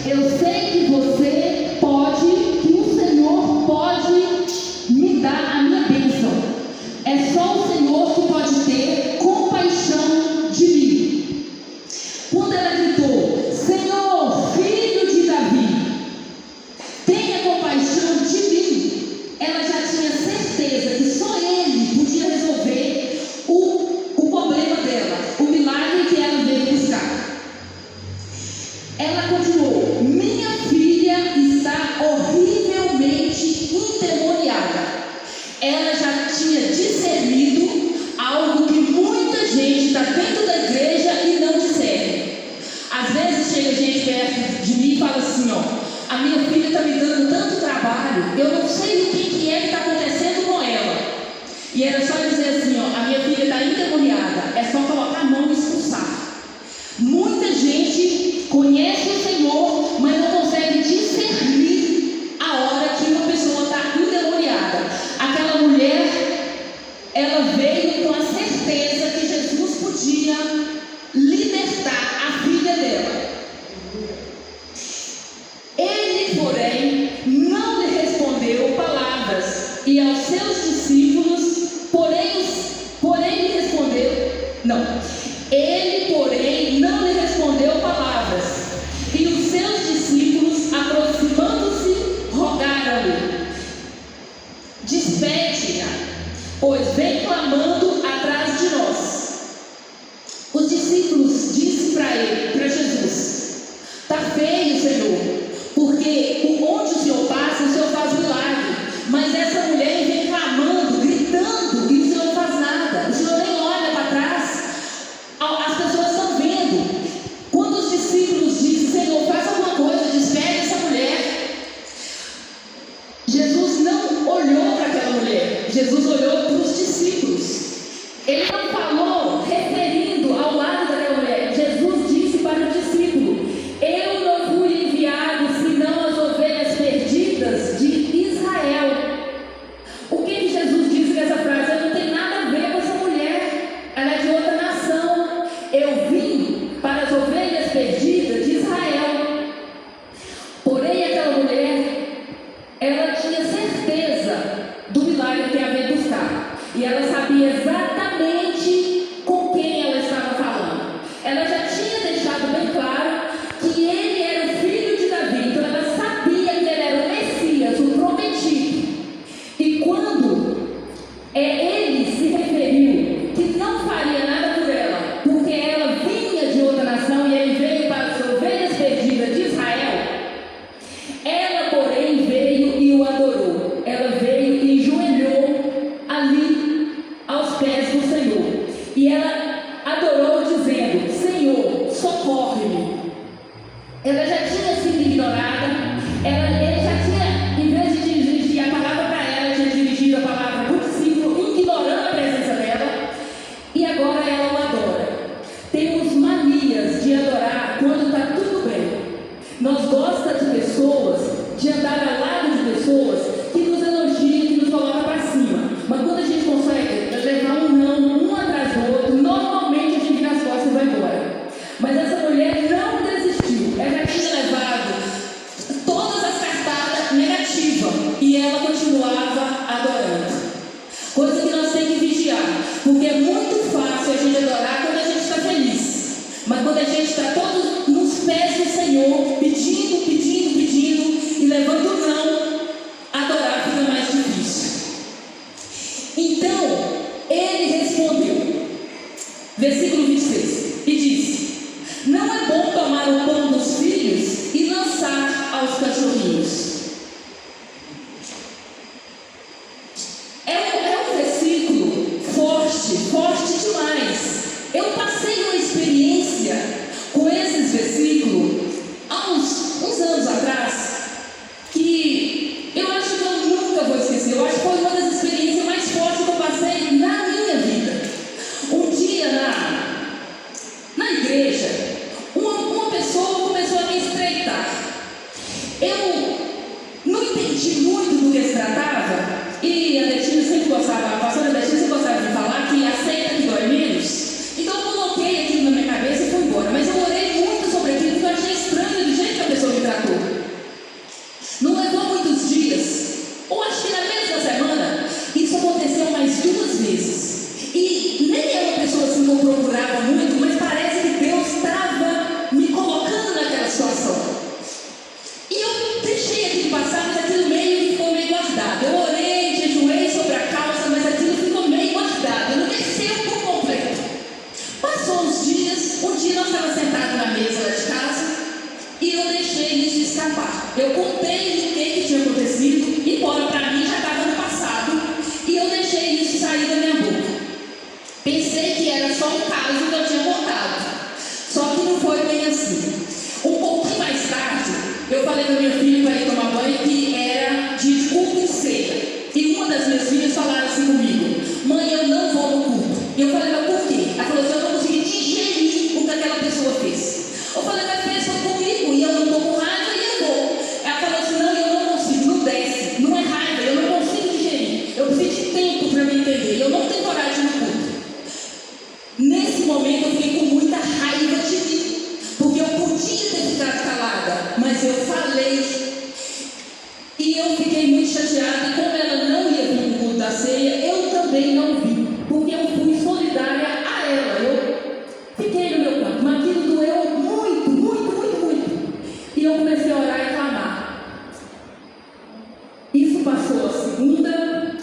Eu sei que você pode, que o Senhor pode me dar a minha bênção. É só o Senhor que pode ter compaixão de mim. Quando ela gritou: Senhor, filho de Davi, tenha compaixão de mim, ela já tinha certeza que só Ele podia resolver o problema dela, o milagre que ela veio buscar. Ela continuou: minha filha está horrivelmente endemoniada. Ela já tinha discernido algo que muita gente está dentro da igreja e não discerne. Às vezes chega gente perto de mim e fala assim: ó, a minha filha está me dando tanto trabalho, eu não sei o que é que está acontecendo com ela. E era só dizer assim: ó, a minha filha está endemoniada, é só colocar a mão e expulsar. Muita gente conhece o Senhor, mas não consegue discernir a hora que uma pessoa está endemoniada. Aquela mulher, ela veio com a certeza que Jesus podia libertar a filha dela. Ele, porém, não lhe respondeu palavras, e aos seus discípulos, porém lhe respondeu, não. Ele, porém, não lhe respondeu palavras, e os seus discípulos, aproximando-se, rogaram-lhe: despede-a, pois vem clamando atrás de nós. Os discípulos disseram para Jesus: está feio, Senhor, porque onde o Senhor passa, o Senhor faz milagre, mas essa mulher vem clamando, gritando, e o Senhor não faz nada, o Senhor nem olha para trás. As pessoas estão vendo. Quando os discípulos dizem: Senhor, faz alguma coisa, despede essa mulher, Jesus não olhou para aquela mulher, Jesus olhou para os discípulos. Ele não falou referindo ao lado daquela mulher. Jesus disse para o discípulo: eu não fui enviado senão as ovelhas perdidas de Israel. O que Jesus disse nessa frase? Eu não tenho nada a ver com essa mulher, ela é de outra nação. Eu vim para as ovelhas perdidas de Israel. Porém, aquela mulher, ela tinha certeza do milagre que ela veio buscar, e ela sabia exatamente com quem ela estava falando. Ela já tinha deixado bem claro que ele era o filho de Davi, então ela sabia que ele era o Messias, o prometido. E quando ele se referiu que não faria nada por ela, porque ela vinha de outra nação e ele veio para as ovelhas perdidas de Israel, ela, porém, veio e o adorou. Ela veio e enjoelhou ali aos pés do Senhor. E ela adorou dizendo: Senhor, socorre-me. Ela já tinha sido ignorada. Ele já tinha, em vez de dirigir a palavra para ela, tinha dirigido a palavra para o discípulo, ignorando a presença dela. E agora ela o adora. Temos manias de adorar quando está tudo bem. Nós gostamos de pessoas, de andar ao lado de pessoas que nos elogiam, que nos colocam para cima. Mas quando a gente consegue levar um não, um atrás do outro, normalmente a gente vira as costas e vai embora. Mas essa mulher não desistiu. Ela tinha levado todas as cartadas negativas e ela continuava adorando. Coisa que nós temos que vigiar, porque é muito fácil a gente adorar quando a gente está feliz. Mas quando a gente está todos nos pés do Senhor, pedindo, pedindo, pedindo, e levando o não, adorar fica mais difícil. Então, ele respondeu, versículo 26, e disse: não é bom tomar o pão dos filhos e lançar aos cachorrinhos. É um versículo forte demais. Eu passei uma experiência com esses versículos há uns anos atrás, que eu contei o que tinha acontecido, embora para mim já estava no passado, e eu deixei isso sair da minha boca. Pensei que era só um caso que eu tinha contado, só que não foi bem assim. Um pouquinho mais tarde, eu falei para minha filha para ir tomar banho que era de culto e ceia, e uma das minhas filhas falaram assim comigo: mãe, eu não vou no culto. E eu falei: mas por quê? Ela falou assim: eu não consegui digerir o que aquela pessoa fez. Eu falei: mas pensa comigo, e eu não estou com raiva e eu vou. Ela falou assim: não, eu não consigo, não desce, não é raiva, eu não consigo digerir, eu preciso de tempo para me entender, eu não tenho coragem no culto. Nesse momento eu fiquei com muita raiva de mim, porque eu podia ter ficado calada, mas eu falei, e eu fiquei muito chateada. E como ela não ia vir no culto da ceia, eu também não vim, porque eu fui solidária a ela. Eu fiquei no meu canto, mas aquilo doeu muito, muito, muito, muito. E eu comecei a orar e clamar. Isso passou a segunda,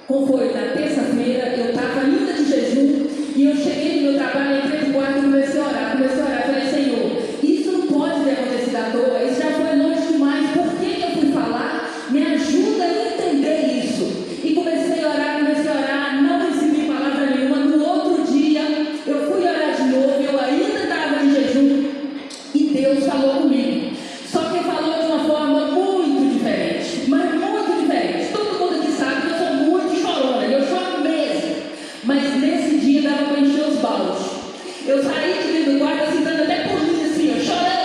como foi na terça-feira, eu estava ainda de jejum, e eu cheguei no meu trabalho, entrei no quarto e comecei a orar. Falei: Senhor, isso não pode ter acontecido à toa, isso já foi longe demais, por que eu fui falar? Me ajuda a entender isso. E comecei a orar, não recebi palavra nenhuma. No outro dia, eu fui orar de novo, eu ainda estava em jejum, e Deus falou comigo. Só que falou de uma forma muito diferente, mas muito diferente. Todo mundo aqui sabe que eu sou muito chorona, eu choro mesmo. Mas nesse dia dava para encher os baldes. Eu saí de dentro do quarto, assim, dando até por mim, assim, ó, chorando.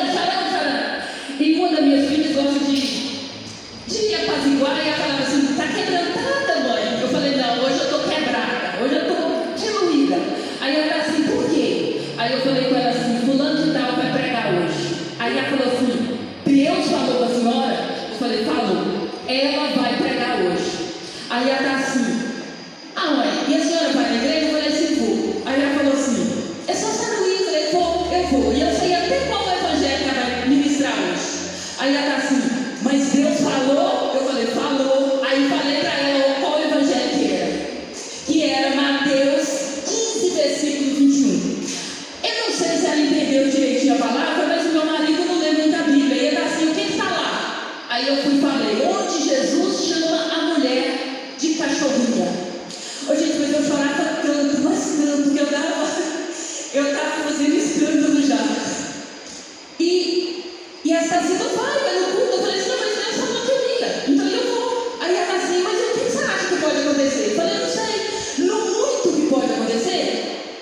E uma das minhas filhas gosta de apaziguar, e ela falava assim: está quebrantada, mãe? Eu falei: não, hoje eu estou quebrada, hoje eu estou diluída. Aí ela falou assim: por quê? Aí eu falei com ela assim: fulano de tal vai pregar hoje. Aí ela falou assim: Deus falou com a senhora? Eu falei: falou, ela vai pregar hoje. Aí ela está assim: ah, mãe, e a senhora vai na igreja? Eu falei assim: vou. Aí ela falou assim: é só São Luís. Eu falei: eu vou. E eu sei até qual evangelho que ela vai ministrar hoje. Aí ela está assim: mas Deus falou? Eu falei: falou. Aí falei para ela qual evangelho que era Mateus 15, versículo 21. Eu não sei se ela entendeu direitinho a palavra, mas o meu marido não lê muita Bíblia. E ele está assim: o que está lá? Aí eu fui e falei: onde Jesus chama a mulher de cachorrinha. Ô, gente, mas eu chorava tanto, mas tanto, que eu estava fazendo escândalo já. E essa assim: não vai no culto. Eu falei assim: não, mas Deus falou que eu ia, então eu vou. Aí ela assim: mas o que você acha que pode acontecer? Eu falei: eu não sei, não muito que pode acontecer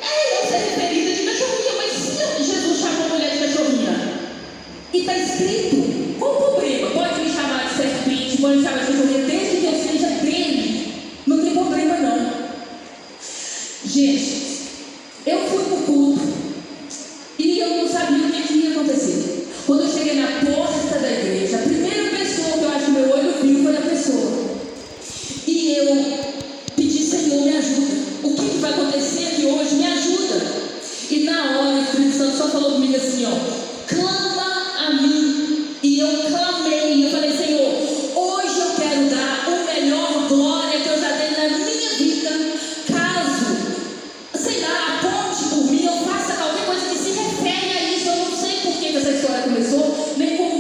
é eu ser referida de cachorrinha, mas se Jesus chamou a mulher de cachorrinha e está escrito, qual o problema? Pode me chamar de serpente, pode me chamar de cachorrinha, desde que eu seja dele, não tem problema não. Gente, eu fui pro culto e eu não sabia o que ia acontecer. Quando eu cheguei na porta da igreja, a primeira pessoa que eu acho que meu olho viu foi a pessoa. E eu pedi: Senhor, me ajuda. O que vai acontecer aqui hoje? Me ajuda. E na hora o Espírito Santo só falou comigo assim: ó, clama a mim. E eu clamei, e eu falei: Senhor, hoje eu quero dar o melhor glória que eu já dei na minha vida. Caso, sei lá, aponte por mim, eu faça qualquer coisa que se refere a isso. Eu não sei por que essa história começou, nem como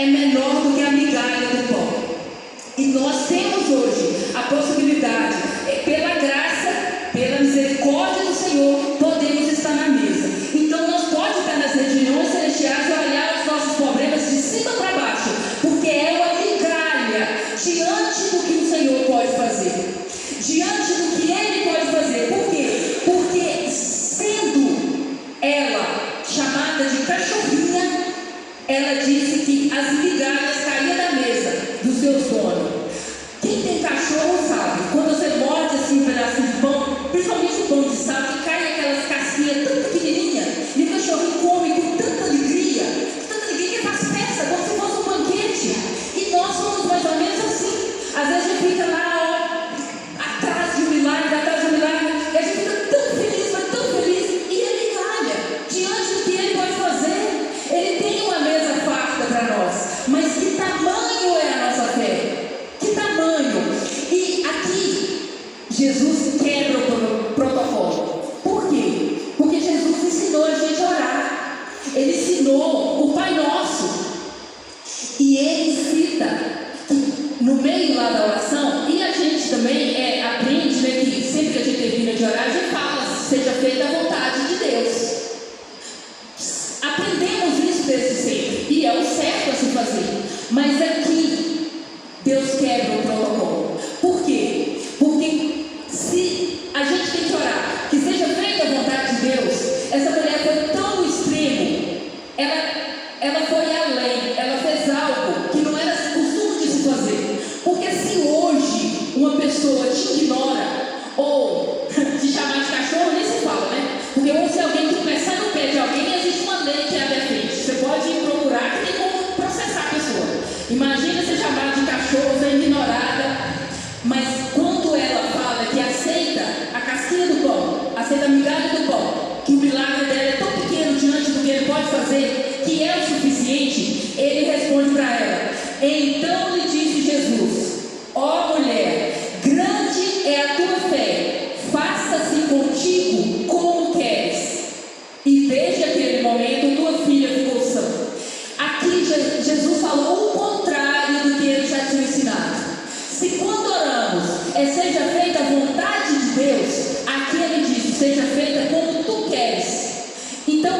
é menor do que a migalha do pão. E nós temos hoje a possibilidade, pela graça, pela misericórdia do Senhor, podemos estar na mesa. Então nós podemos estar nas regiões celestiais e olhar os nossos problemas de cima para baixo, porque é uma migalha diante do que o Senhor pode fazer, diante do que Ele pode fazer. Por quê? Porque sendo ela chamada de cachorrinha, ela disse que as migalhas caíam da mesa dos seus donos. Quem tem cachorro sabe, quando você morde assim um pedacinho de pão, principalmente o pão de sal, que cai aquelas casquinhas tão pequenininhas, e o cachorro come com tanta alegria que faz festa, como se fosse um banquete. E nós somos mais ou menos assim. Às vezes a gente fica lá, ó, atrás de um milagre, e a gente fica tão feliz, mas tão feliz, e ele calha diante do que ele pode fazer. Ele tem uma mesa farta para nós, mas que tamanho é a nossa fé? Que tamanho? E aqui Jesus quebra o protocolo. Por quê? Porque Jesus ensinou a gente a orar. Ele ensinou o Pai Nosso. E ele cita no meio lá da oração, e a gente também aprende, né, que sempre que a gente termina de orar, a gente fala: seja feita a vontade de Deus. Aprendemos isso desde sempre, e é o certo a se fazer. Mas aqui Deus quebra o protocolo. Por quê? Porque se a gente tem que orar que seja feita a vontade de Deus, essa mulher foi tão no extremo, ela foi além, ela fez algo que não era costume de se fazer. Porque se hoje uma pessoa te ignora, ou te chamar de cachorro, nem se fala, né? Porque hoje, se alguém começar no pé de alguém, existe uma lei que a defende. Você pode procurar, que tem como processar a pessoa. Imagina ser chamada de cachorro, ser ignorada. Mas quando ela fala que aceita a casquinha do pão, aceita a migalha do pão, que o milagre dela é tão pequeno diante do que ele pode fazer, que é o suficiente, ele responde para ela: então lhe disse Jesus: ó mulher, grande é a tua fé, faça-se contigo como queres. E desde aquele momento tua filha ficou sã. Aqui Jesus falou o contrário do que ele já tinha ensinado. Se quando oramos seja feita a vontade de Deus, aqui ele diz: seja feita como tu queres. Então,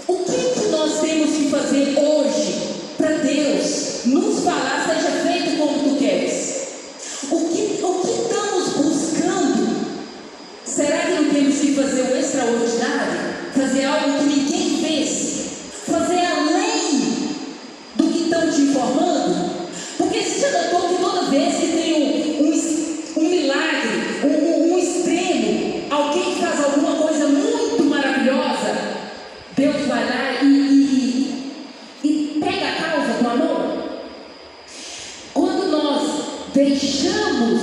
o que nós temos que fazer hoje para Deus nos falar: seja feito como tu queres? O que estamos buscando? Será que não temos que fazer o extraordinário? Fazer algo que ninguém fez? Fazer além do que estão te informando? Porque você já notou que toda vez que tem um milagre, um extremo, alguém faz alguma coisa muito maravilhosa, Deus vai lá e pega a causa com a mão? Quando nós deixamos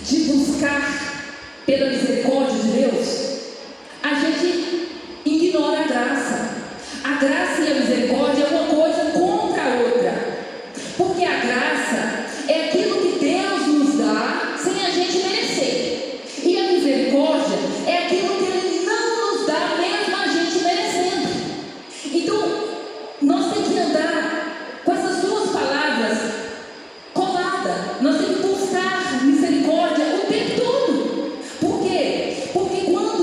de buscar pela misericórdia de Deus, a gente ignora a graça. A graça e a misericórdia é uma coisa contra a outra. Porque a graça é aquilo que Deus nos dá sem a gente merecer. E a misericórdia é aquilo que Ele não nos dá mesmo a gente merecendo. Então, nós temos que andar com essas duas palavras coladas. Nós temos que buscar misericórdia o tempo todo. Por quê? Porque quando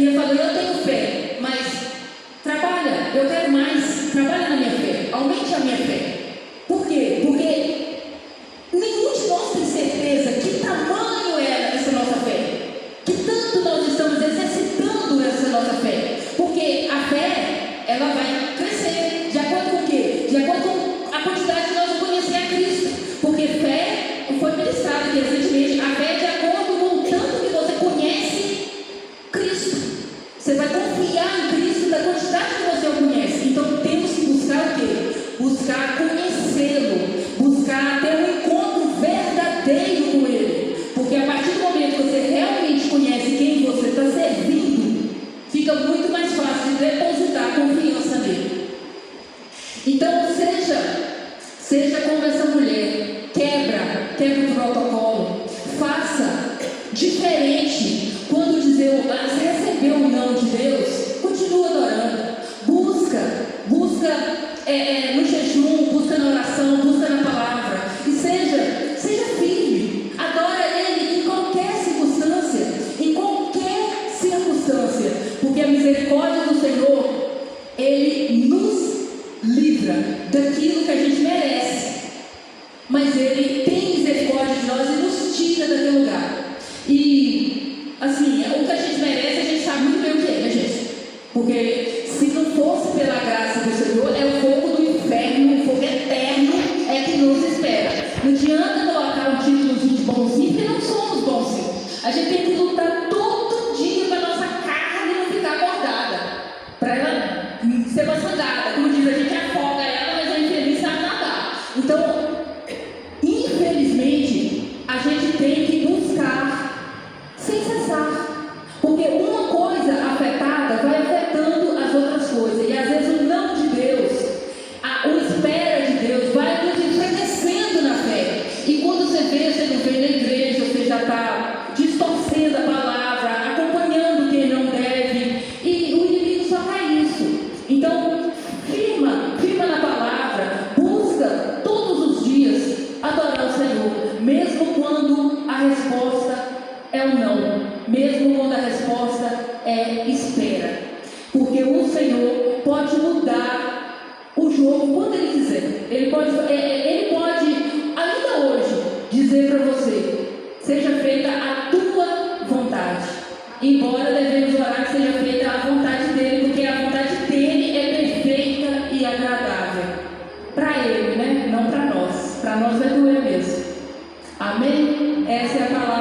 e ele falou: eu tenho fé, mas trabalha, eu quero mais, trabalha na minha fé, aumente a minha fé. Por quê? Porque nenhum de nós tem certeza que tamanho é essa nossa fé, que tanto nós estamos exercitando essa nossa fé, porque a fé, ela vai crescer, de acordo com o quê? De acordo com a quantidade de nós conhecer a Cristo, porque fé, foi ministrado aqui recentemente, a fé é de acordo com o tanto que você conhece Cristo, você vai confiar em Cristo da quantidade que você o conhece. Então temos que buscar o quê? Buscar conhecê-lo, buscar ter um encontro verdadeiro com Ele, porque a partir do momento que você realmente conhece quem você está servindo, fica muito mais fácil de depositar confiança nele. Então seja como essa mulher, quebra o protocolo, faça diferente. Quando dizer, você recebeu o não de Deus, continua adorando, busca no jejum, busca na oração, busca na palavra, e seja firme, adora Ele em qualquer circunstância, porque a misericórdia do Senhor, Ele nos livra daquilo que a gente merece, mas Ele tem misericórdia de nós e nos tira daquele lugar. E assim, o que a gente merece, a gente sabe muito bem o que é, né, gente? Porque se não fosse pela graça do Senhor, é o fogo do inferno, o fogo eterno é que nos espera. Não adianta colocar um títulozinho de bonzinho, porque não somos bonzinhos. A gente tem que lutar todo dia para a nossa carne não ficar acordada, para ela ser maçangada. Como diz, a gente afoga ela, mas a infeliz sabe nadar. Então, infelizmente, a gente tem que buscar sem cessar, porque uma coisa afetada vai afetando as outras coisas, e às vezes o não de Deus, o espera de Deus vai nos enfraquecendo na fé, e quando você não vê na igreja, você já está distorcendo a palavra, acompanhando quem não deve, e o inimigo só quer isso. Então firma na palavra, busca todos os dias adorar o Senhor, mesmo quando a resposta é o não, mesmo quando a resposta é espera, porque o Senhor pode mudar o jogo quando Ele quiser. Ele pode ainda hoje dizer para você: seja feita a tua vontade, embora devemos orar que seja feita a vontade dEle, porque a vontade dEle é perfeita e agradável para Ele, né? Não para nós. Para nós vai doer mesmo. Amém? Essa é a palavra